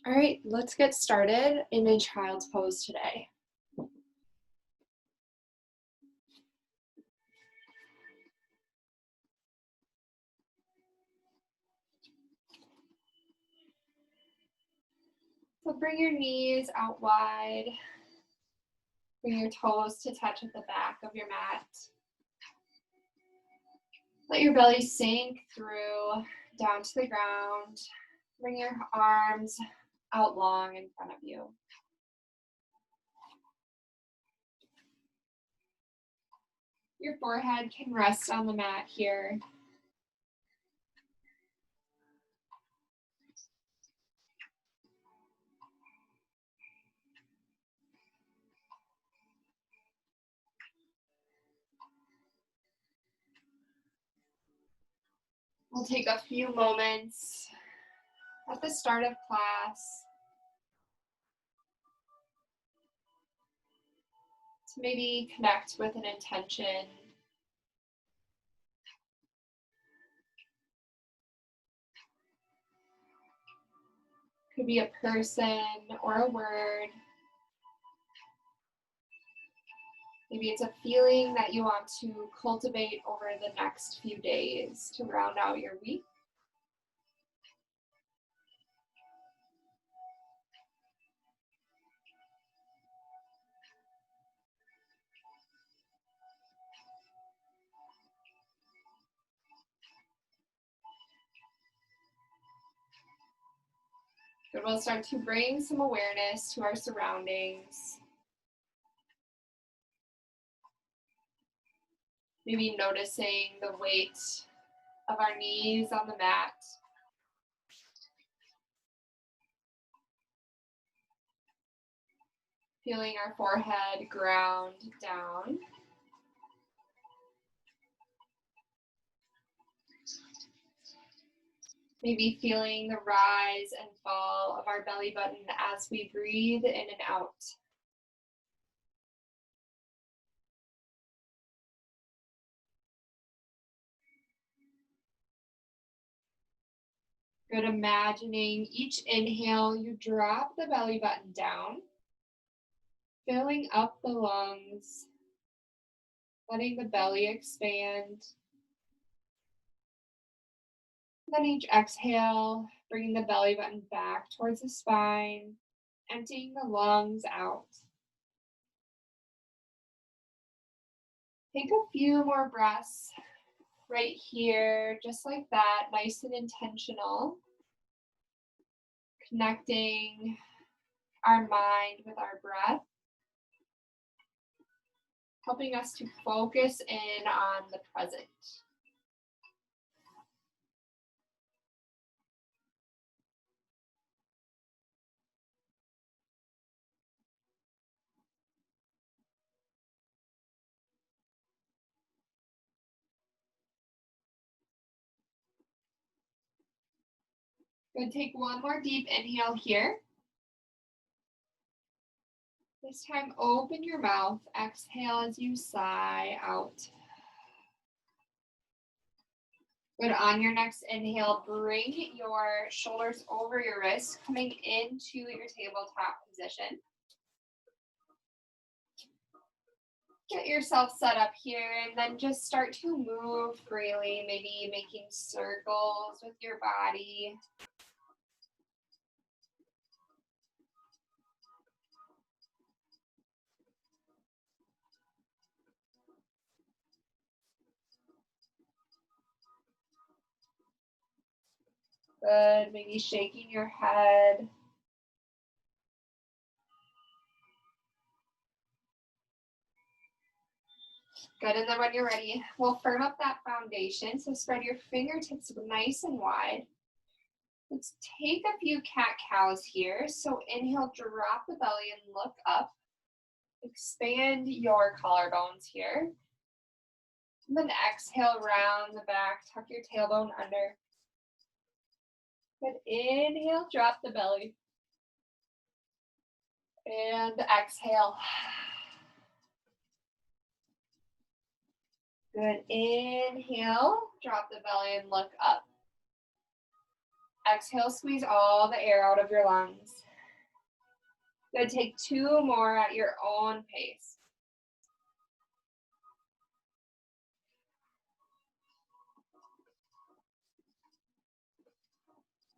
All right, let's get started in a child's pose today. So bring your knees out wide. Bring your toes to touch at the back of your mat. Let your belly sink through down to the ground. Bring your arms out long in front of you. Your forehead can rest on the mat here. We'll take a few moments at the start of class to maybe connect with an intention. Could be a person or a word. Maybe it's a feeling that you want to cultivate over the next few days to round out your week. Good, we'll start to bring some awareness to our surroundings. Maybe noticing the weight of our knees on the mat. Feeling our forehead ground down. Maybe feeling the rise and fall of our belly button as we breathe in and out. Good, imagining each inhale, you drop the belly button down, filling up the lungs, letting the belly expand. Then each exhale, bringing the belly button back towards the spine, emptying the lungs out. Take a few more breaths right here, just like that, nice and intentional. Connecting our mind with our breath, helping us to focus in on the present. Good, take one more deep inhale here. This time, open your mouth, exhale as you sigh out. Good, on your next inhale, bring your shoulders over your wrists, coming into your tabletop position. Get yourself set up here and then just start to move freely, maybe making circles with your body. Good, maybe shaking your head. Good, and then when you're ready, we'll firm up that foundation. So spread your fingertips nice and wide. Let's take a few cat-cows here. So inhale, drop the belly and look up. Expand your collarbones here. And then exhale, round the back, tuck your tailbone under. Good, inhale, drop the belly. And exhale. Good, inhale, drop the belly and look up. Exhale, squeeze all the air out of your lungs. Good, take 2 more at your own pace.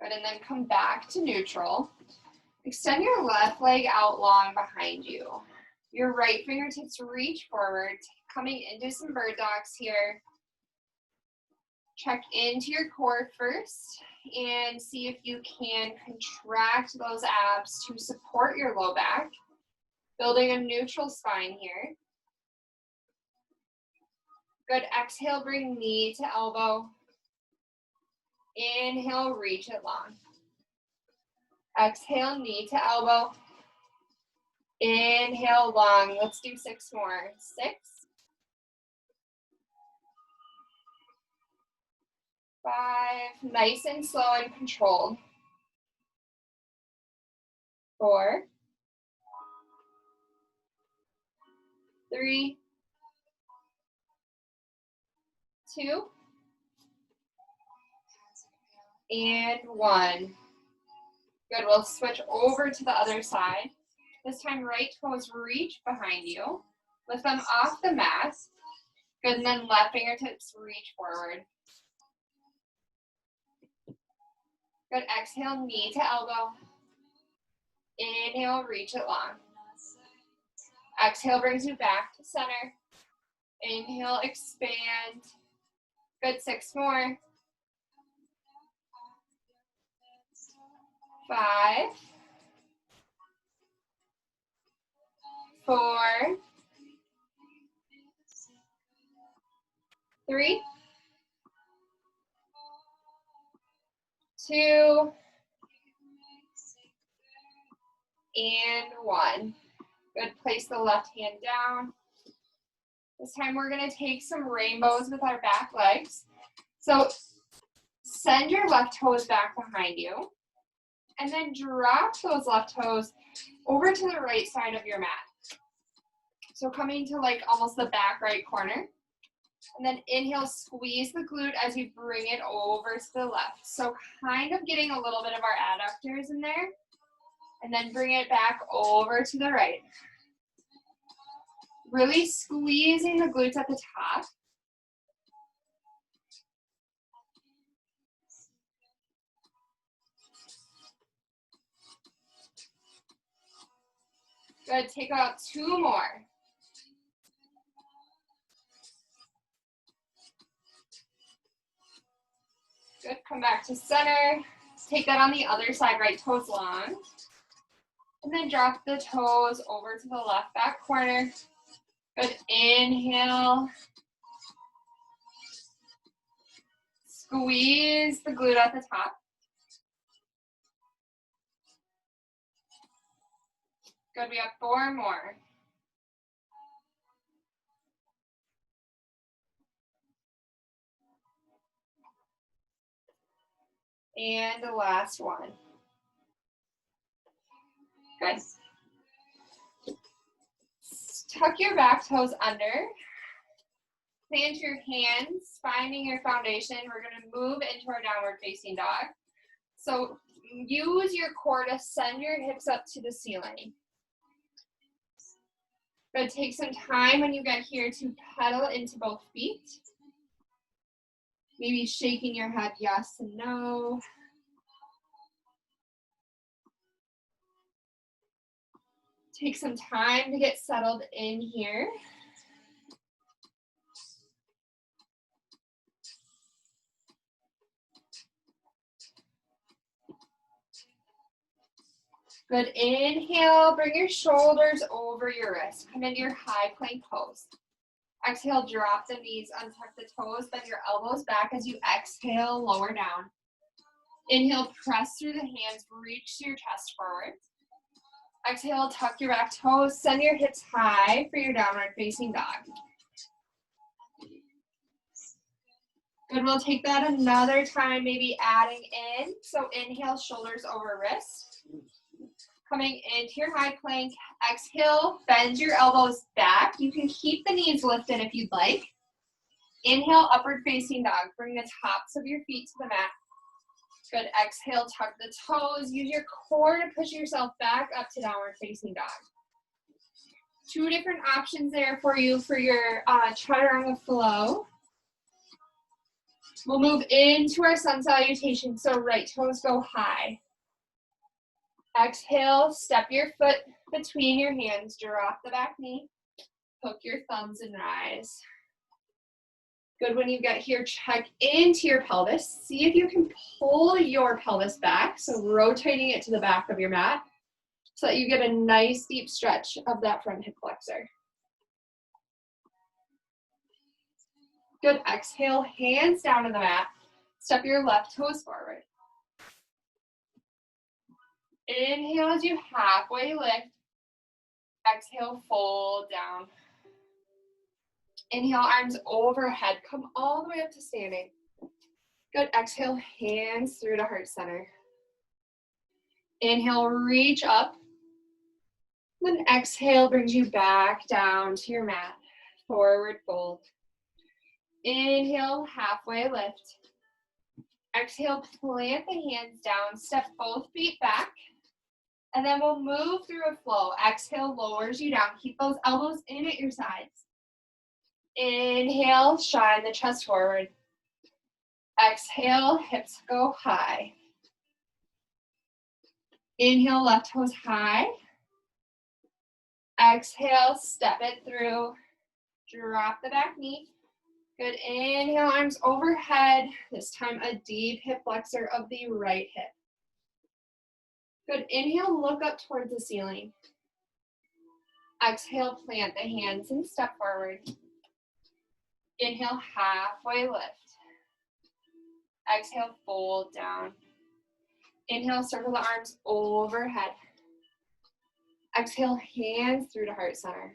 Good, and then come back to neutral. Extend your left leg out long behind you. Your right fingertips reach forward, coming into some bird dogs here. Check into your core first and see if you can contract those abs to support your low back, building a neutral spine here. Good, exhale, bring knee to elbow. Inhale, reach it long. Exhale, knee to elbow. Inhale, long. Let's do 6 more. 6. 5. Nice and slow and controlled. 4. 3. 2. And 1. Good, we'll switch over to the other side. This time, right toes reach behind you. Lift them off the mat. Good, and then left fingertips reach forward. Good, exhale, knee to elbow. Inhale, reach it long. Exhale, brings you back to center. Inhale, expand. Good, 6 more. 5. 4. 3. 2. And 1. Good, place the left hand down. This time we're gonna take some rainbows with our back legs. So send your left toes back behind you and then drop those left toes over to the right side of your mat. So coming to like almost the back right corner. And then inhale, squeeze the glute as you bring it over to the left. So kind of getting a little bit of our adductors in there. And then bring it back over to the right. Really squeezing the glutes at the top. Good, take out 2 more. Good, come back to center. Take that on the other side, right toes long. And then drop the toes over to the left back corner. Good, inhale. Squeeze the glute at the top. Good, we have 4 more. And the last one. Good. Tuck your back toes under. Plant your hands, finding your foundation. We're going to move into our downward facing dog. So use your core to send your hips up to the ceiling. Good, take some time when you get here to pedal into both feet. Maybe shaking your head yes and no. Take some time to get settled in here. Good, inhale, bring your shoulders over your wrist. Come into your high plank pose. Exhale, drop the knees, untuck the toes, bend your elbows back as you exhale, lower down. Inhale, press through the hands, reach your chest forward. Exhale, tuck your back toes, send your hips high for your downward facing dog. Good, we'll take that another time, maybe adding in. So inhale, shoulders over wrist. Coming into your high plank, exhale, bend your elbows back. You can keep the knees lifted if you'd like. Inhale, upward facing dog. Bring the tops of your feet to the mat. Good, exhale, tuck the toes. Use your core to push yourself back up to downward facing dog. Two different options there for you for your chaturanga flow. We'll move into our sun salutation, so right toes go high. Exhale, step your foot between your hands, drop the back knee, hook your thumbs and rise. Good, when you get here, check into your pelvis. See if you can pull your pelvis back, so rotating it to the back of your mat so that you get a nice deep stretch of that front hip flexor. Good, exhale, hands down on the mat. Step your left toes forward. Inhale as you halfway lift. Exhale, fold down. Inhale, arms overhead. Come all the way up to standing. Good, exhale, hands through to heart center. Inhale, reach up. Then exhale brings you back down to your mat. Forward fold. Inhale, halfway lift. Exhale, plant the hands down. Step both feet back. And then we'll move through a flow. Exhale, lowers you down. Keep those elbows in at your sides. Inhale, shine the chest forward. Exhale, hips go high. Inhale, left toes high. Exhale, step it through. Drop the back knee. Good, inhale, arms overhead. This time a deep hip flexor of the right hip. Good, inhale, look up towards the ceiling. Exhale, plant the hands and step forward. Inhale, halfway lift. Exhale, fold down. Inhale, circle the arms overhead. Exhale, hands through to heart center.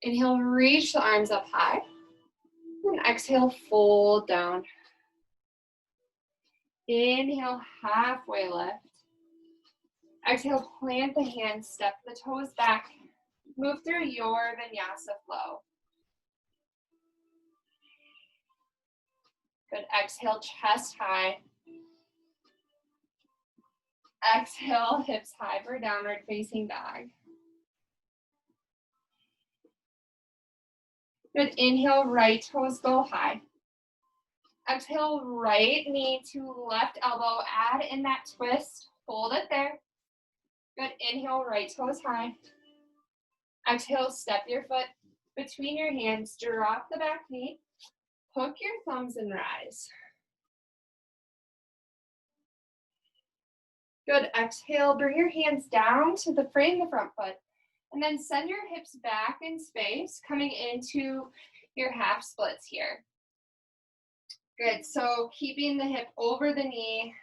Inhale, reach the arms up high. And exhale, fold down. Inhale, halfway lift. Exhale, plant the hands, step the toes back. Move through your vinyasa flow. Good, exhale, chest high. Exhale, hips high for downward facing dog. Good, inhale, right toes go high. Exhale, right knee to left elbow, add in that twist, hold it there. Good, inhale, right toes high. Exhale, step your foot between your hands, drop the back knee, hook your thumbs and rise. Good, exhale, bring your hands down to the frame of the front foot, and then send your hips back in space, coming into your half splits here. Good, so keeping the hip over the knee,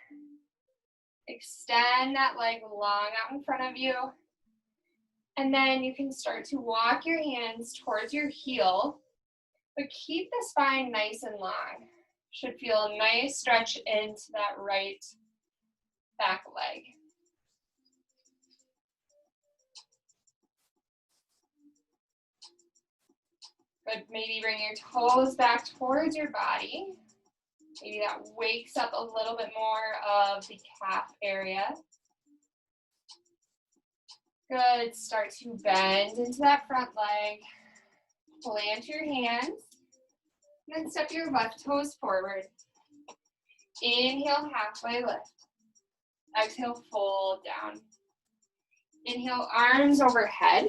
extend that leg long out in front of you, and then you can start to walk your hands towards your heel, but keep the spine nice and long. Should feel a nice stretch into that right back leg. Good, maybe bring your toes back towards your body. Maybe that wakes up a little bit more of the calf area. Good, start to bend into that front leg. Plant your hands, and then step your left toes forward. Inhale, halfway lift. Exhale, fold down. Inhale, arms overhead.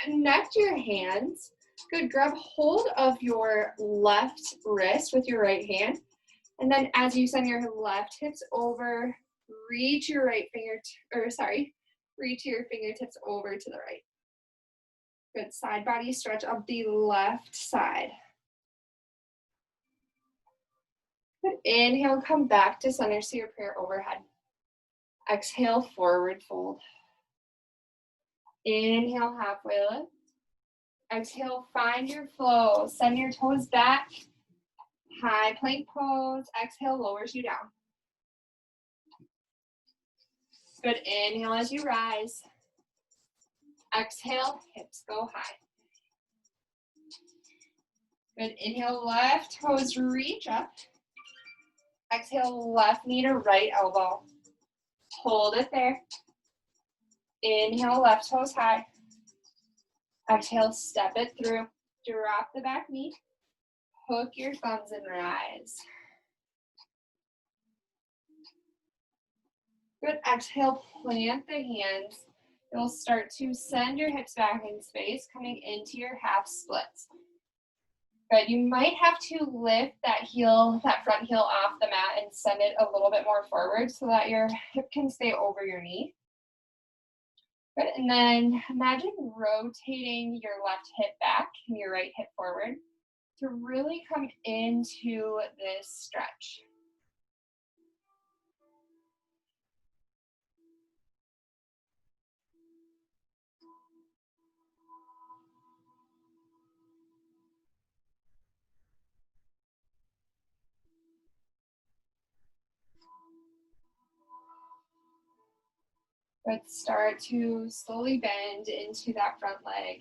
Connect your hands. Good, grab hold of your left wrist with your right hand. And then as you send your left hips over, reach your reach your fingertips over to the right. Good, side body stretch of the left side. Good, inhale, come back to center, so your prayer overhead. Exhale, forward fold. Inhale, halfway lift. Exhale, find your flow. Send your toes back. High plank pose. Exhale, lowers you down. Good, inhale as you rise. Exhale, hips go high. Good, inhale, left toes reach up. Exhale, left knee to right elbow. Hold it there. Inhale, left toes high. Exhale, step it through. Drop the back knee. Hook your thumbs and rise. Good. Exhale, plant the hands. You'll start to send your hips back in space, coming into your half splits. Good. You might have to lift that heel, that front heel off the mat and send it a little bit more forward so that your hip can stay over your knee. Good. And then imagine rotating your left hip back and your right hip forward to really come into this stretch. But start to slowly bend into that front leg.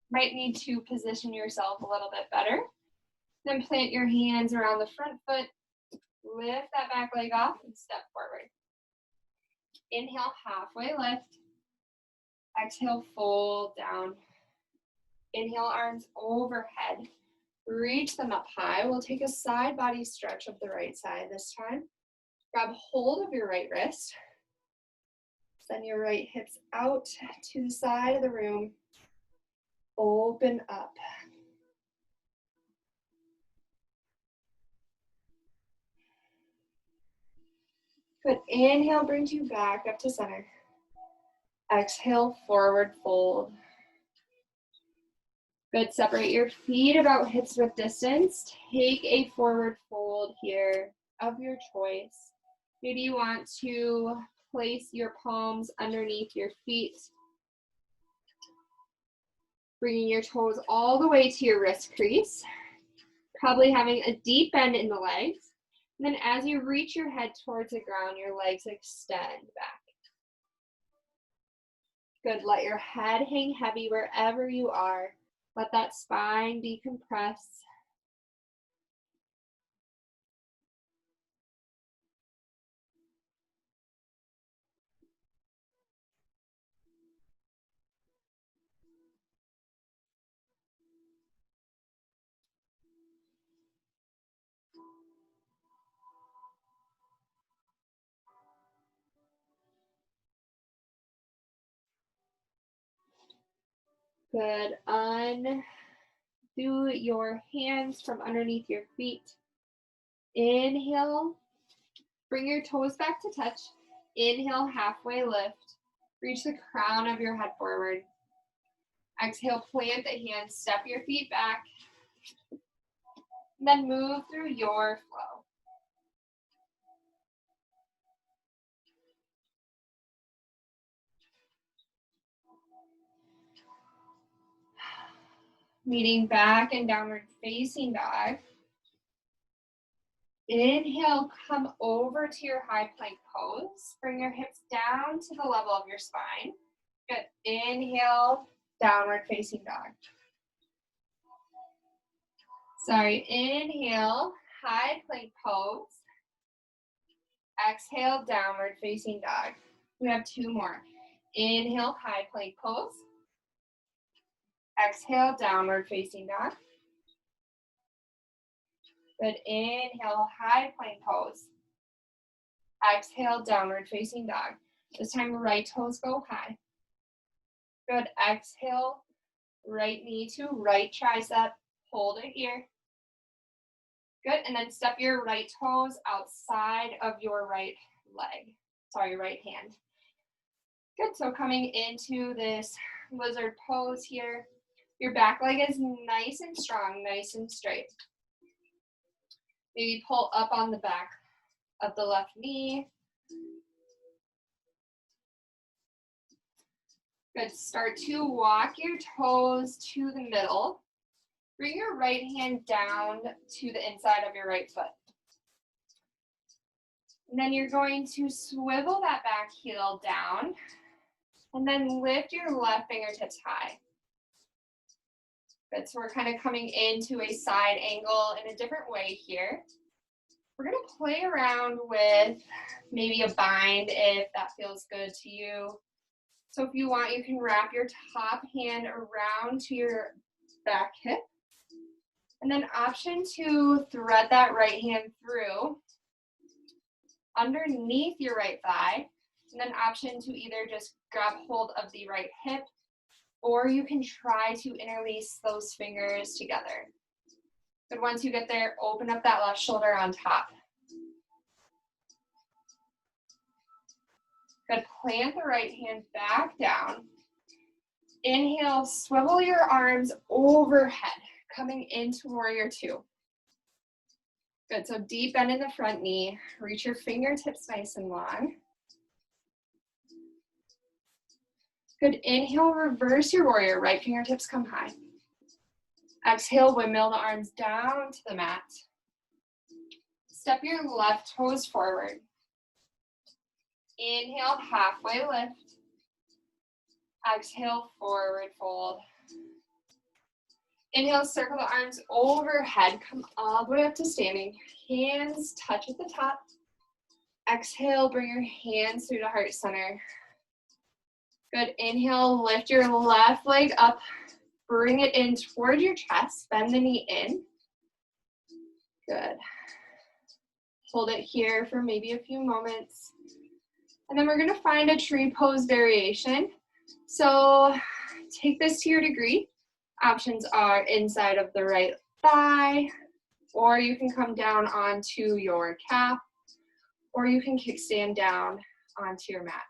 Might need to position yourself a little bit better. Then plant your hands around the front foot. Lift that back leg off and step forward. Inhale, halfway lift. Exhale, fold down. Inhale, arms overhead. Reach them up high. We'll take a side body stretch of the right side this time. Grab hold of your right wrist. Send your right hips out to the side of the room. Open up. Good. Inhale brings you back up to center. Exhale, forward fold. Good. Separate your feet about hips width distance. Take a forward fold here of your choice. Maybe you want to place your palms underneath your feet. Bringing your toes all the way to your wrist crease. Probably having a deep bend in the legs. And then as you reach your head towards the ground, your legs extend back. Good. Let your head hang heavy wherever you are. Let that spine decompress. Good. Undo your hands from underneath your feet. Inhale. Bring your toes back to touch. Inhale, halfway lift. Reach the crown of your head forward. Exhale, plant the hands, step your feet back. And then move through your flow. Meeting back in downward facing dog. Inhale, come over to your high plank pose. Bring your hips down to the level of your spine. Good. Inhale, downward facing dog. Sorry, inhale, high plank pose. Exhale, downward facing dog. We have two more. Inhale, high plank pose. Exhale, downward facing dog. Good. Inhale, high plank pose. Exhale, downward facing dog. This time, right toes go high. Good. Exhale, right knee to right tricep. Hold it here. Good. And then step your right toes outside of your right leg. Sorry, right hand. Good. So coming into this lizard pose here. Your back leg is nice and strong, nice and straight. Maybe pull up on the back of the left knee. Good. Start to walk your toes to the middle. Bring your right hand down to the inside of your right foot. And then you're going to swivel that back heel down and then lift your left fingertips high. Good. So we're kind of coming into a side angle in a different way here. We're gonna play around with maybe a bind if that feels good to you. So if you want, you can wrap your top hand around to your back hip. And then option to thread that right hand through underneath your right thigh. And then option to either just grab hold of the right hip, or you can try to interlace those fingers together. But once you get there, open up that left shoulder on top. Good, plant the right hand back down. Inhale, swivel your arms overhead, coming into warrior two. Good, so deep bend in the front knee. Reach your fingertips nice and long. Good, inhale, reverse your warrior. Right fingertips come high. Exhale, windmill the arms down to the mat. Step your left toes forward. Inhale, halfway lift. Exhale, forward fold. Inhale, circle the arms overhead. Come all the way up to standing. Hands touch at the top. Exhale, bring your hands through to heart center. Good, inhale, lift your left leg up. Bring it in toward your chest. Bend the knee in. Good. Hold it here for maybe a few moments. And then we're gonna find a tree pose variation. So take this to your degree. Options are inside of the right thigh, or you can come down onto your calf, or you can kickstand down onto your mat.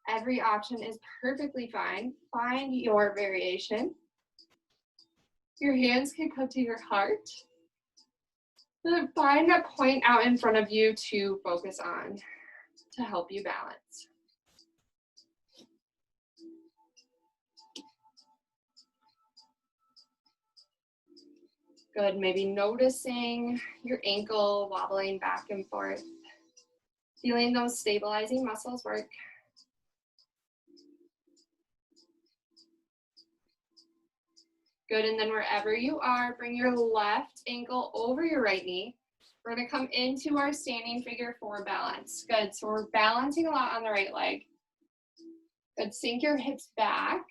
Every option is perfectly fine. Find your variation. Your hands can come to your heart. Then find a point out in front of you to focus on to help you balance. Good, maybe noticing your ankle wobbling back and forth. Feeling those stabilizing muscles work. Good, and then wherever you are, bring your left ankle over your right knee. We're gonna come into our standing figure four balance. Good, so we're balancing a lot on the right leg. Good, sink your hips back.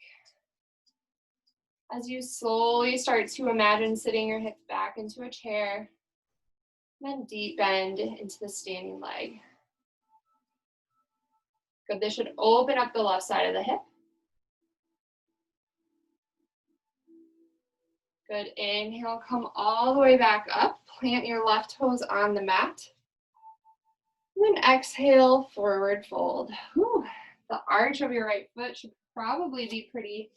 As you slowly start to imagine sitting your hips back into a chair, then deep bend into the standing leg. Good, this should open up the left side of the hip. Good, inhale, come all the way back up. Plant your left toes on the mat. And then exhale, forward fold. Whew. The arch of your right foot should probably be pretty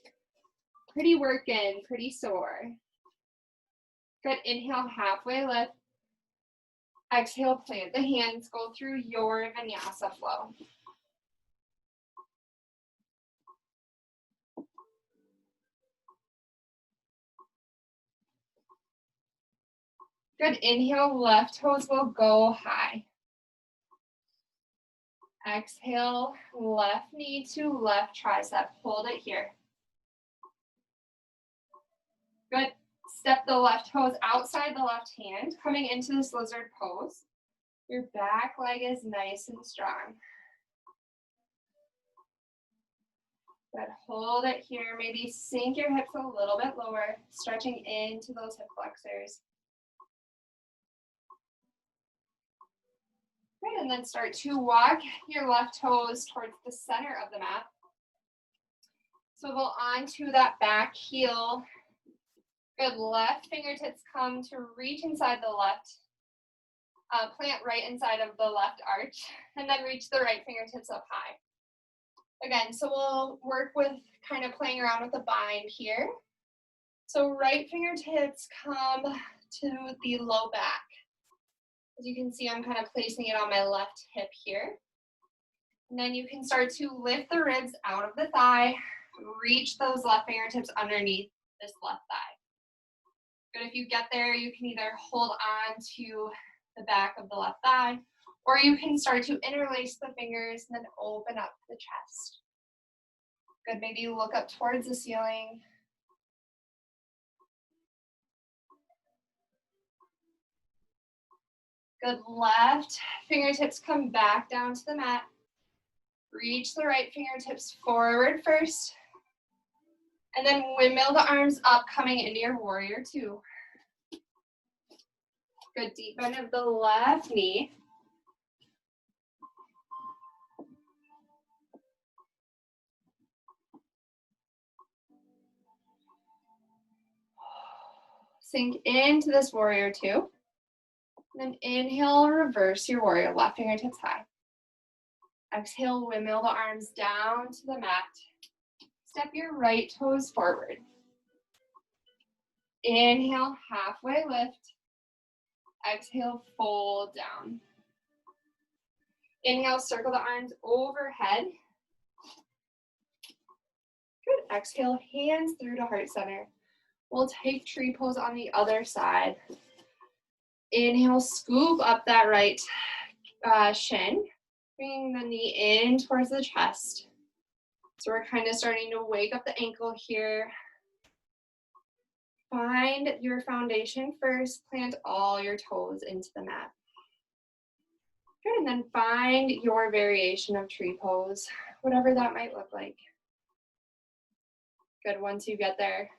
working, pretty sore. Good, inhale, halfway lift. Exhale, plant the hands, go through your vinyasa flow. Good, inhale, left toes will go high. Exhale, left knee to left tricep, hold it here. Good, step the left toes outside the left hand, coming into this lizard pose. Your back leg is nice and strong. Good, hold it here, maybe sink your hips a little bit lower, stretching into those hip flexors. Good, and then start to walk your left toes towards the center of the mat. Swivel onto that back heel. Good, left fingertips come to reach inside the left. Plant right inside of the left arch, and then reach the right fingertips up high. Again, so we'll work with kind of playing around with the bind here. So right fingertips come to the low back. As you can see, I'm kind of placing it on my left hip here. And then you can start to lift the ribs out of the thigh, reach those left fingertips underneath this left thigh. Good, if you get there, you can either hold on to the back of the left thigh, or you can start to interlace the fingers and then open up the chest. Good, maybe look up towards the ceiling. Good, left fingertips come back down to the mat. Reach the right fingertips forward first. And then windmill the arms up, coming into your warrior two. Good, deep bend of the left knee. Sink into this warrior two. And then inhale, reverse your warrior, left fingertips high. Exhale, windmill the arms down to the mat. Step your right toes forward. Inhale, halfway lift. Exhale, fold down. Inhale, circle the arms overhead. Good, exhale, hands through to heart center. We'll take tree pose on the other side. Inhale, scoop up that right shin. Bring the knee in towards the chest. So we're kind of starting to wake up the ankle here. Find your foundation first. Plant all your toes into the mat. Good, and then find your variation of tree pose, whatever that might look like. Good, once you get there,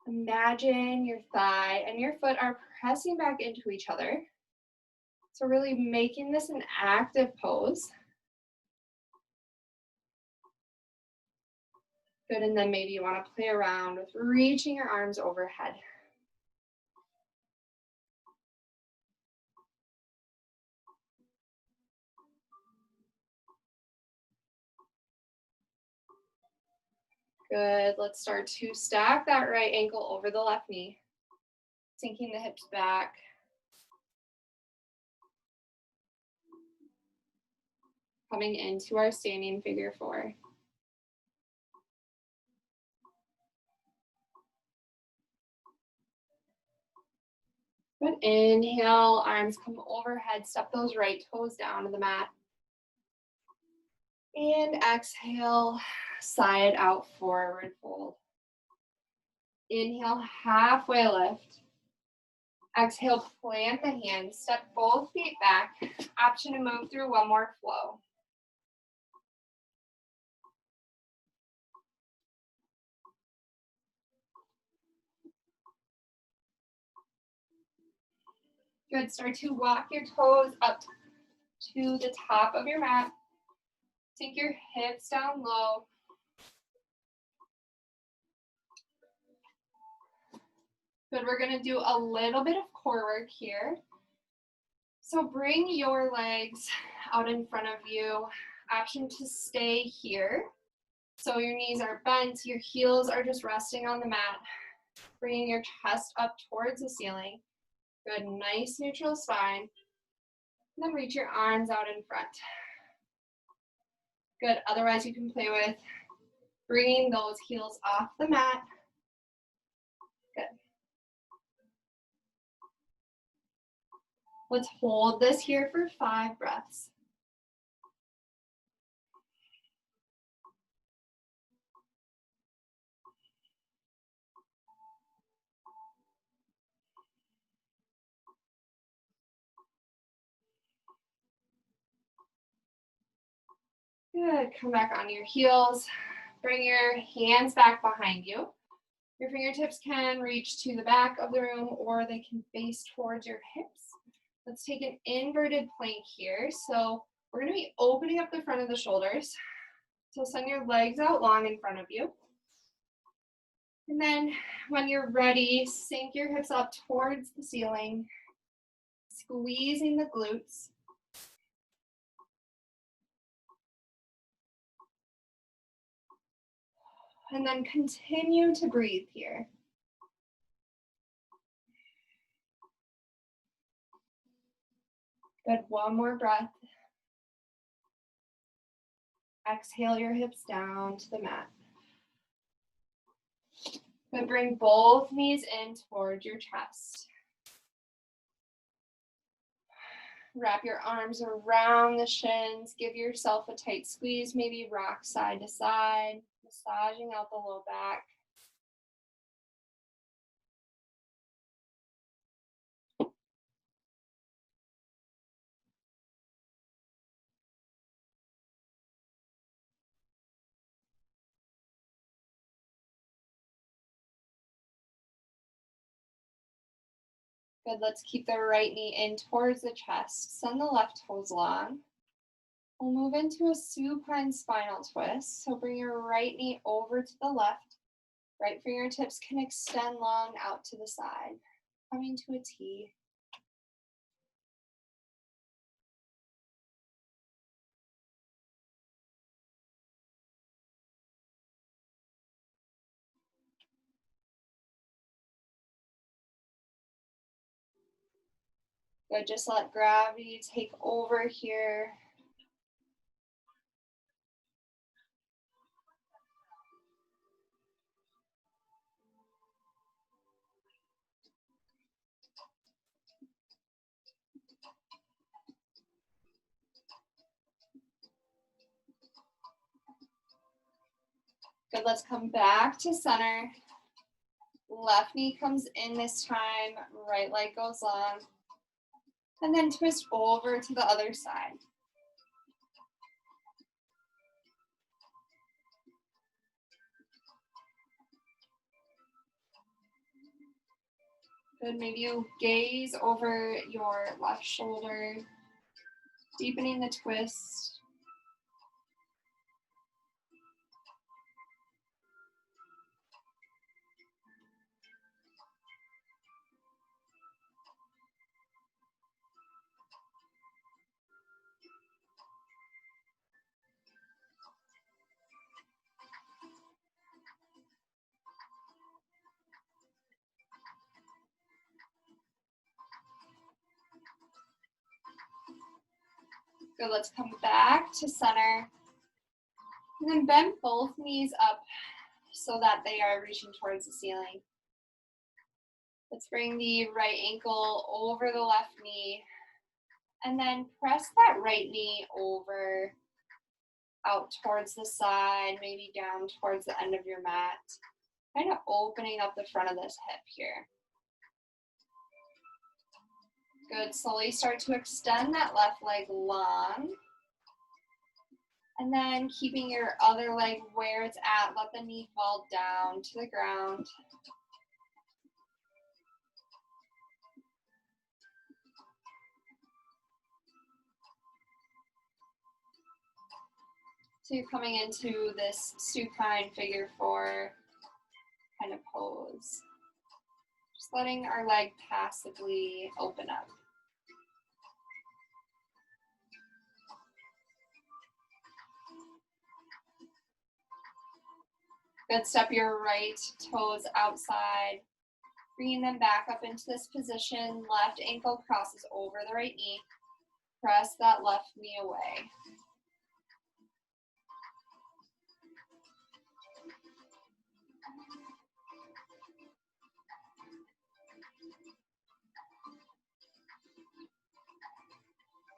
imagine your thigh and your foot are pressing back into each other. So really making this an active pose. Good, and then maybe you want to play around with reaching your arms overhead. Good, let's start to stack that right ankle over the left knee. Sinking the hips back. Coming into our standing figure four. Good, inhale, arms come overhead, step those right toes down to the mat. And exhale, side out forward fold. Inhale, halfway lift. Exhale, plant the hands, step both feet back. Option to move through one more flow. Good, start to walk your toes up to the top of your mat. Sink your hips down low. Good, we're gonna do a little bit of core work here. So bring your legs out in front of you. Option to stay here. So your knees are bent, your heels are just resting on the mat. Bringing your chest up towards the ceiling. Good, nice neutral spine. And then reach your arms out in front. Good, otherwise you can play with bringing those heels off the mat. Good. Let's hold this here for 5 breaths. Good, come back on your heels. Bring your hands back behind you. Your fingertips can reach to the back of the room or they can face towards your hips. Let's take an inverted plank here. So we're gonna be opening up the front of the shoulders. So send your legs out long in front of you. And then when you're ready, sink your hips up towards the ceiling, squeezing the glutes. And then continue to breathe here. Good, one more breath. Exhale your hips down to the mat. Good, bring both knees in towards your chest. Wrap your arms around the shins. Give yourself a tight squeeze, maybe rock side to side, massaging out the low back. Good, let's keep the right knee in towards the chest. Send the left toes long. We'll move into a supine spinal twist. So bring your right knee over to the left. Right fingertips can extend long out to the side. Coming to a T. Good, just let gravity take over here. Good, let's come back to center. Left knee comes in this time, right leg goes long. And then twist over to the other side. Good, maybe you gaze over your left shoulder, deepening the twist. Good, let's come back to center. And then bend both knees up so that they are reaching towards the ceiling. Let's bring the right ankle over the left knee. And then press that right knee over, out towards the side, maybe down towards the end of your mat. Kind of opening up the front of this hip here. Good, slowly start to extend that left leg long. And then keeping your other leg where it's at, let the knee fall down to the ground. So you're coming into this supine figure four kind of pose. Just letting our leg passively open up. Good, step your right toes outside, bringing them back up into this position. Left ankle crosses over the right knee. Press that left knee away.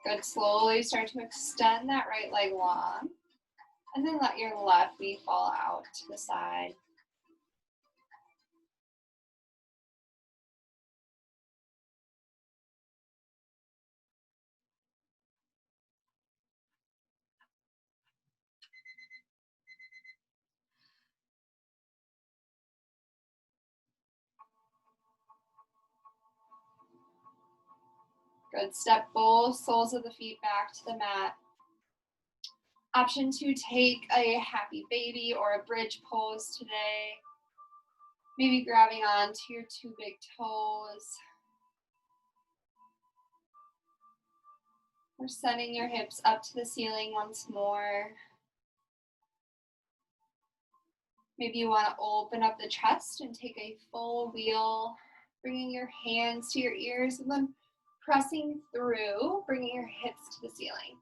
Good, slowly start to extend that right leg long. And then let your left knee fall out to the side. Good, step both soles of the feet back to the mat. Option to take a happy baby or a bridge pose today. Maybe grabbing onto your two big toes. Or sending your hips up to the ceiling once more. Maybe you want to open up the chest and take a full wheel, bringing your hands to your ears and then pressing through, bringing your hips to the ceiling.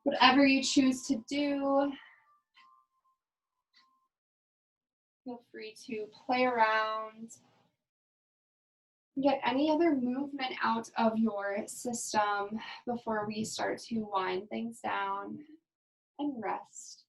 Whatever you choose to do, feel free to play around. Get any other movement out of your system before we start to wind things down and rest.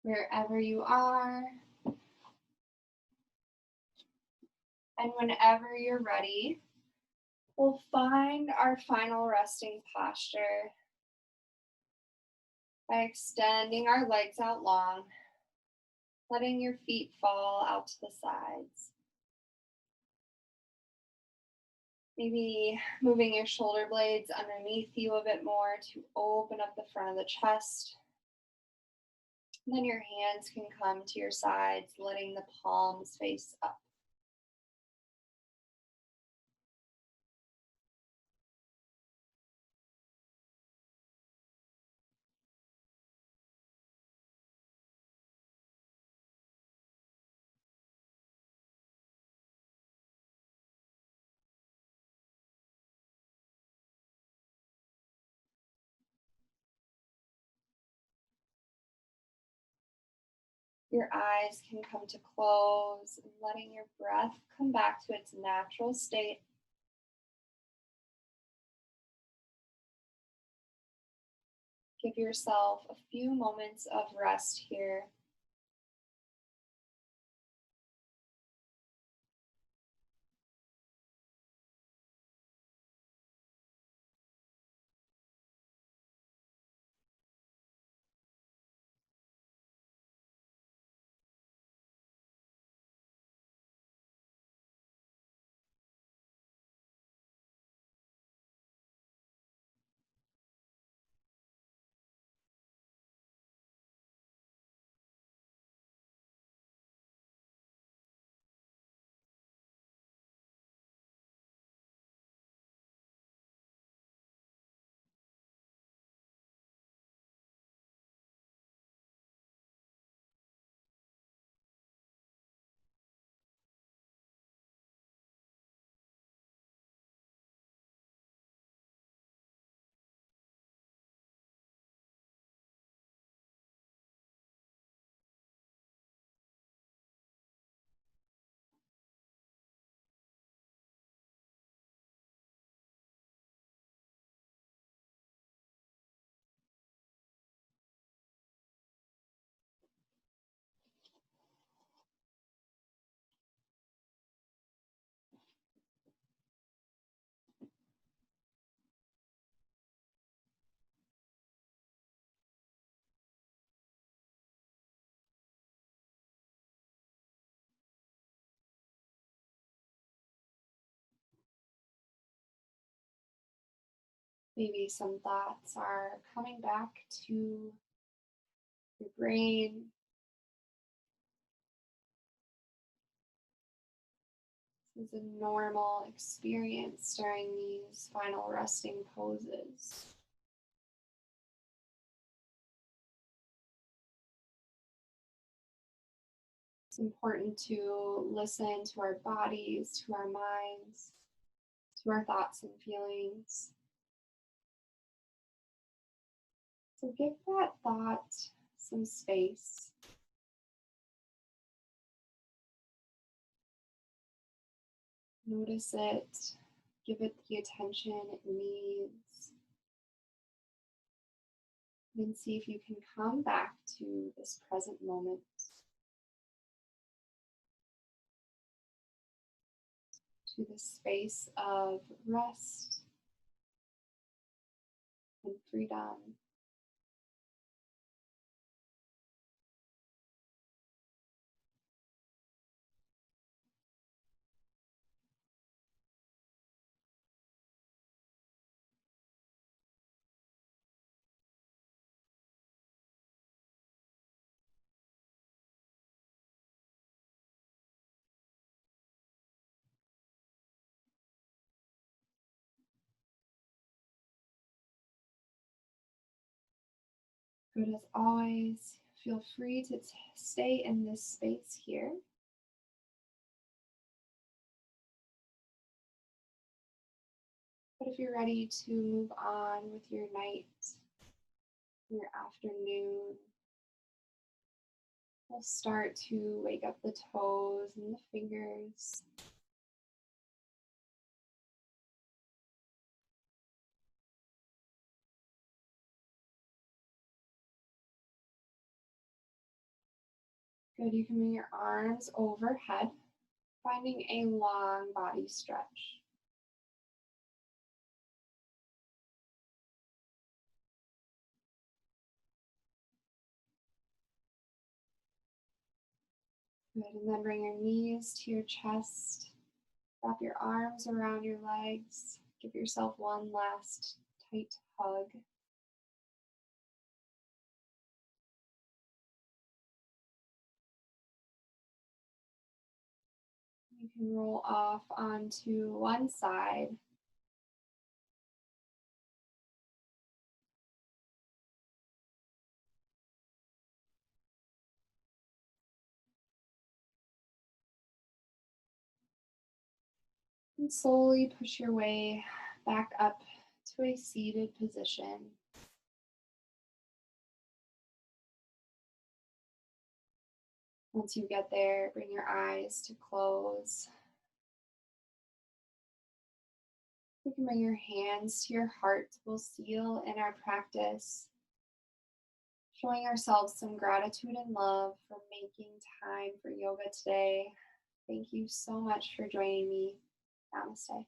wherever you are. And whenever you're ready, we'll find our final resting posture by extending our legs out long, letting your feet fall out to the sides. Maybe moving your shoulder blades underneath you a bit more to open up the front of the chest. And then your hands can come to your sides, letting the palms face up. Your eyes can come to close, and letting your breath come back to its natural state. Give yourself a few moments of rest here. Maybe some thoughts are coming back to your brain. This is a normal experience during these final resting poses. It's important to listen to our bodies, to our minds, to our thoughts and feelings. So give that thought some space. Notice it, give it the attention it needs. Then see if you can come back to this present moment, to the space of rest and freedom. Good as always, feel free to stay in this space here. But if you're ready to move on with your night, your afternoon, we'll start to wake up the toes and the fingers. Good, you can bring your arms overhead, finding a long body stretch. Good, and then bring your knees to your chest. Wrap your arms around your legs. Give yourself one last tight hug. You can roll off onto one side. And slowly push your way back up to a seated position. Once you get there, bring your eyes to close. You can bring your hands to your heart. We'll seal in our practice, showing ourselves some gratitude and love for making time for yoga today. Thank you so much for joining me. Namaste.